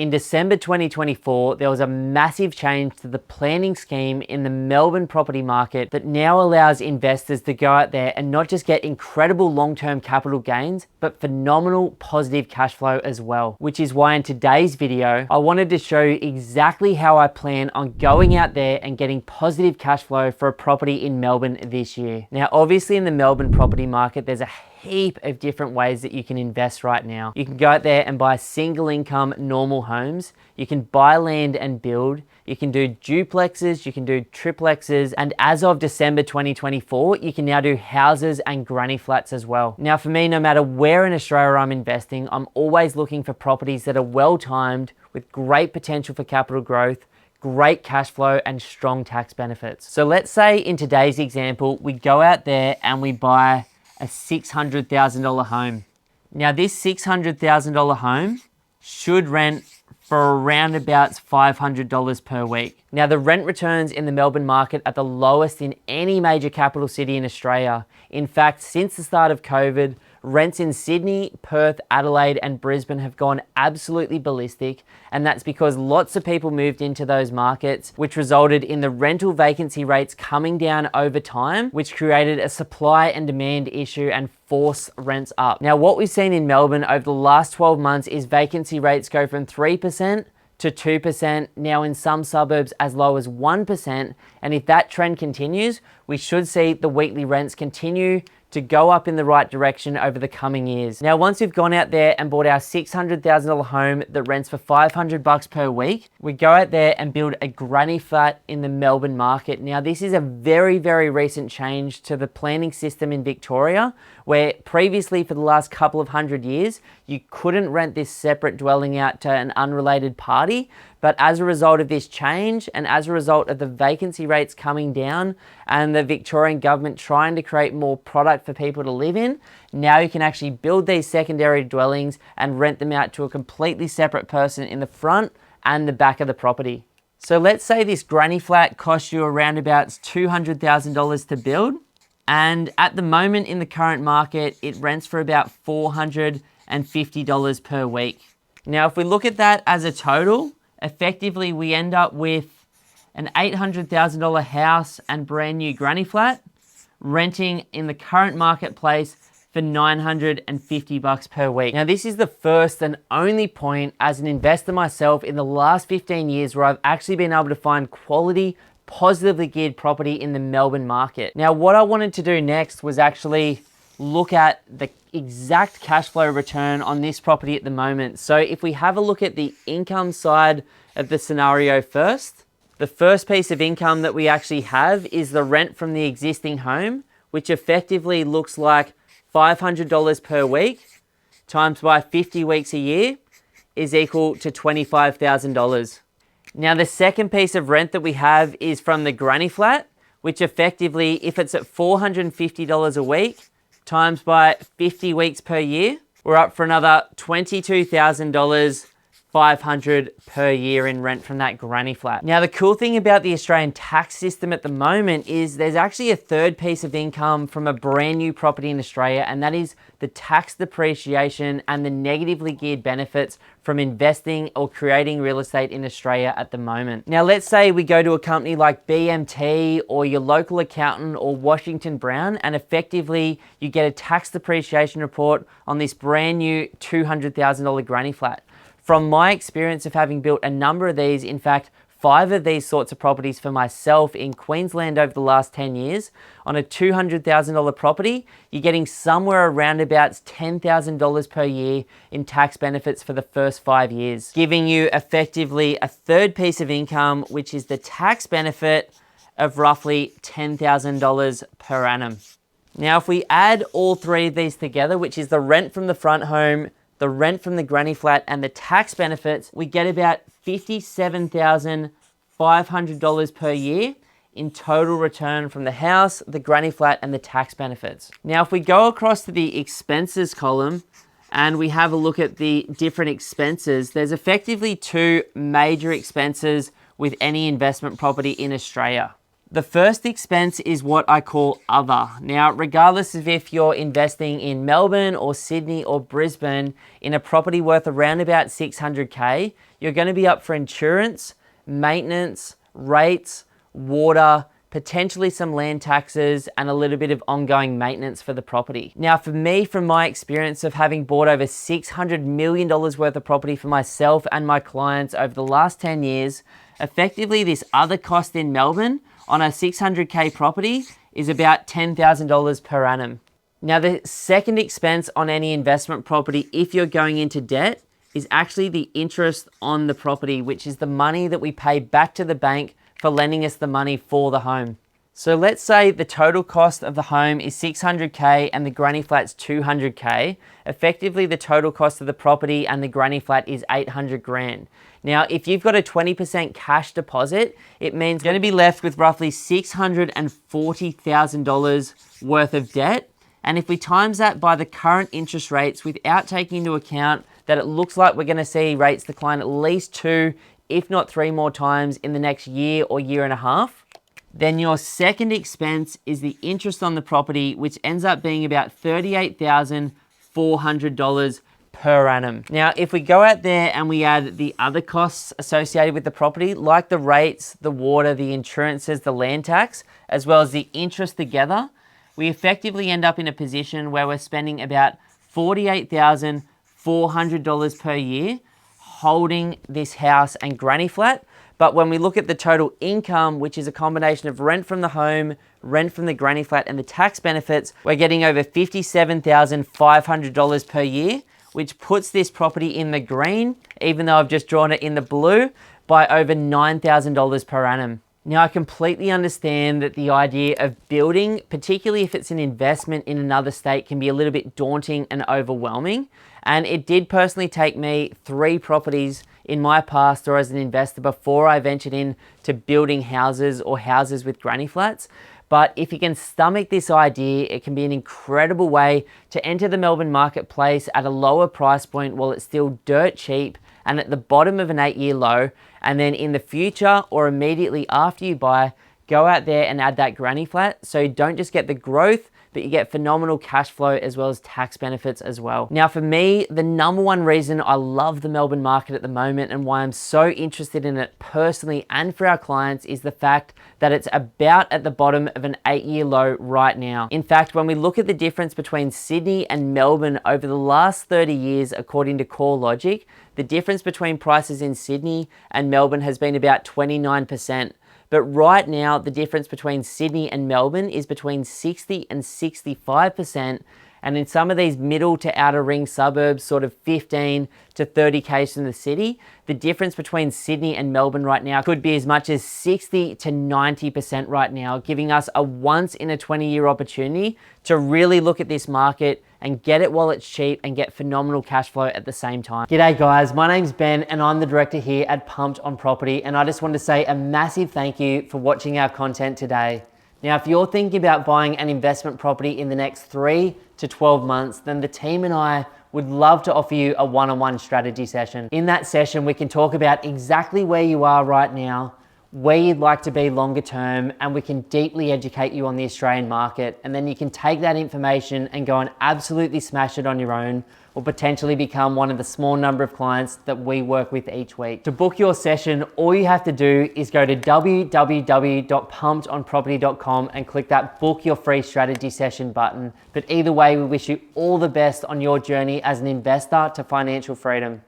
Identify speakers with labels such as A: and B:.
A: In December 2024, there was a massive change to the planning scheme in the Melbourne property market that now allows investors to go out there and not just get incredible long-term capital gains, but phenomenal positive cash flow as well. Which is why in today's video, I wanted to show you exactly how I plan on going out there and getting positive cash flow for a property in Melbourne this year. Now, obviously in the Melbourne property market, there's a heap of different ways that you can invest right now. You can go out there and buy single income normal homes. You can buy land and build. You can do duplexes, you can do triplexes, and as of December 2024, you can now do houses and granny flats as well. Now for me, no matter where in Australia I'm investing, I'm always looking for properties that are well timed with great potential for capital growth, great cash flow and strong tax benefits. So let's say in today's example, we go out there and we buy a $600,000 home. Now this $600,000 home should rent for around about $500 per week. Now the rent returns in the Melbourne market are the lowest in any major capital city in Australia. In fact, since the start of COVID, rents in Sydney, Perth, Adelaide and Brisbane have gone absolutely ballistic, and that's because lots of people moved into those markets, which resulted in the rental vacancy rates coming down over time, which created a supply and demand issue and force rents up. Now what we've seen in Melbourne over the last 12 months is vacancy rates go from 3% to 2%, now in some suburbs as low as 1, and if that trend continues, we should see the weekly rents continue to go up in the right direction over the coming years. Now, once we've gone out there and bought our $600,000 home that rents for $500 per week, we go out there and build a granny flat in the Melbourne market. Now, this is a very, very recent change to the planning system in Victoria, where previously for the last couple of 100 years, you couldn't rent this separate dwelling out to an unrelated party. But as a result of this change and as a result of the vacancy rates coming down and the Victorian government trying to create more product for people to live in, now you can actually build these secondary dwellings and rent them out to a completely separate person in the front and the back of the property. So let's say this granny flat costs you around about $200,000 to build. And at the moment in the current market, it rents for about $450 per week. Now, if we look at that as a total, effectively, we end up with an $800,000 house and brand new granny flat, renting in the current marketplace for $950 per week. Now, this is the first and only point as an investor myself in the last 15 years where I've actually been able to find quality, positively geared property in the Melbourne market. Now, what I wanted to do next was actually look at the exact cash flow return on this property at the moment. So if we have a look at the income side of the scenario first, the first piece of income that we actually have is the rent from the existing home, which effectively looks like $500 per week times by 50 weeks a year is equal to $25,000. Now the second piece of rent that we have is from the granny flat, which effectively, if it's at $450 a week, times by 50 weeks per year, we're up for another $22,500 per year in rent from that granny flat. Now, the cool thing about the Australian tax system at the moment is there's actually a third piece of income from a brand new property in Australia, and that is the tax depreciation and the negatively geared benefits from investing or creating real estate in Australia at the moment. Now, let's say we go to a company like BMT or your local accountant or Washington Brown, and effectively you get a tax depreciation report on this brand new $200,000 granny flat. From my experience of having built a number of these, in fact, 5 of these sorts of properties for myself in Queensland over the last 10 years, on a $200,000 property, you're getting somewhere around about $10,000 per year in tax benefits for the first 5 years, giving you effectively a third piece of income, which is the tax benefit of roughly $10,000 per annum. Now, if we add all 3 of these together, which is the rent from the front home, the rent from the granny flat and the tax benefits, we get about $57,500 per year in total return from the house, the granny flat and the tax benefits. Now, if we go across to the expenses column and we have a look at the different expenses, there's effectively 2 major expenses with any investment property in Australia. The first expense is what I call other. Now, regardless of if you're investing in Melbourne or Sydney or Brisbane in a property worth around about 600K, you're going to be up for insurance, maintenance, rates, water, potentially some land taxes, and a little bit of ongoing maintenance for the property. Now, for me, from my experience of having bought over $600 million worth of property for myself and my clients over the last 10 years, effectively this other cost in Melbourne on a 600K property is about $10,000 per annum. Now, the second expense on any investment property, if you're going into debt, is actually the interest on the property, which is the money that we pay back to the bank for lending us the money for the home. So let's say the total cost of the home is 600K and the granny flat's 200K. Effectively, the total cost of the property and the granny flat is 800 grand. Now, if you've got a 20% cash deposit, it means you're going to be left with roughly $640,000 worth of debt. And if we times that by the current interest rates without taking into account that it looks like we're going to see rates decline at least 2, if not 3 more times in the next year or year and a half, then your second expense is the interest on the property, which ends up being about $38,400 per annum. Now, if we go out there and we add the other costs associated with the property, like the rates, the water, the insurances, the land tax, as well as the interest together, we effectively end up in a position where we're spending about $48,400 per year holding this house and granny flat. But when we look at the total income, which is a combination of rent from the home, rent from the granny flat, and the tax benefits, we're getting over $57,500 per year, which puts this property in the green, even though I've just drawn it in the blue, by over $9,000 per annum. Now, I completely understand that the idea of building, particularly if it's an investment in another state, can be a little bit daunting and overwhelming. And it did personally take me 3 properties in my past or as an investor before I ventured into building houses or houses with granny flats. But if you can stomach this idea, it can be an incredible way to enter the Melbourne marketplace at a lower price point while it's still dirt cheap and at the bottom of an 8-year low. And then in the future or immediately after you buy, go out there and add that granny flat. So you don't just get the growth, but you get phenomenal cash flow as well as tax benefits as well. Now, for me, the number one reason I love the Melbourne market at the moment and why I'm so interested in it personally and for our clients is the fact that it's about at the bottom of an 8-year low right now. In fact, when we look at the difference between Sydney and Melbourne over the last 30 years, according to CoreLogic, the difference between prices in Sydney and Melbourne has been about 29%. But right now, the difference between Sydney and Melbourne is between 60 and 65%. And in some of these middle to outer ring suburbs, sort of 15 to 30 k's from the city, the difference between Sydney and Melbourne right now could be as much as 60 to 90% right now, giving us a once in a 20-year opportunity to really look at this market and get it while it's cheap and get phenomenal cash flow at the same time. G'day guys, my name's Ben and I'm the director here at Pumped on Property, and I just want to say a massive thank you for watching our content today. Now, if you're thinking about buying an investment property in the next 3 to 12 months, then the team and I would love to offer you a one-on-one strategy session. In that session, we can talk about exactly where you are right now, where you'd like to be longer term, and we can deeply educate you on the Australian market. And then you can take that information and go and absolutely smash it on your own, or potentially become one of the small number of clients that we work with each week. To book your session, all you have to do is go to www.pumpedonproperty.com and click that book your free strategy session button. But either way, we wish you all the best on your journey as an investor to financial freedom.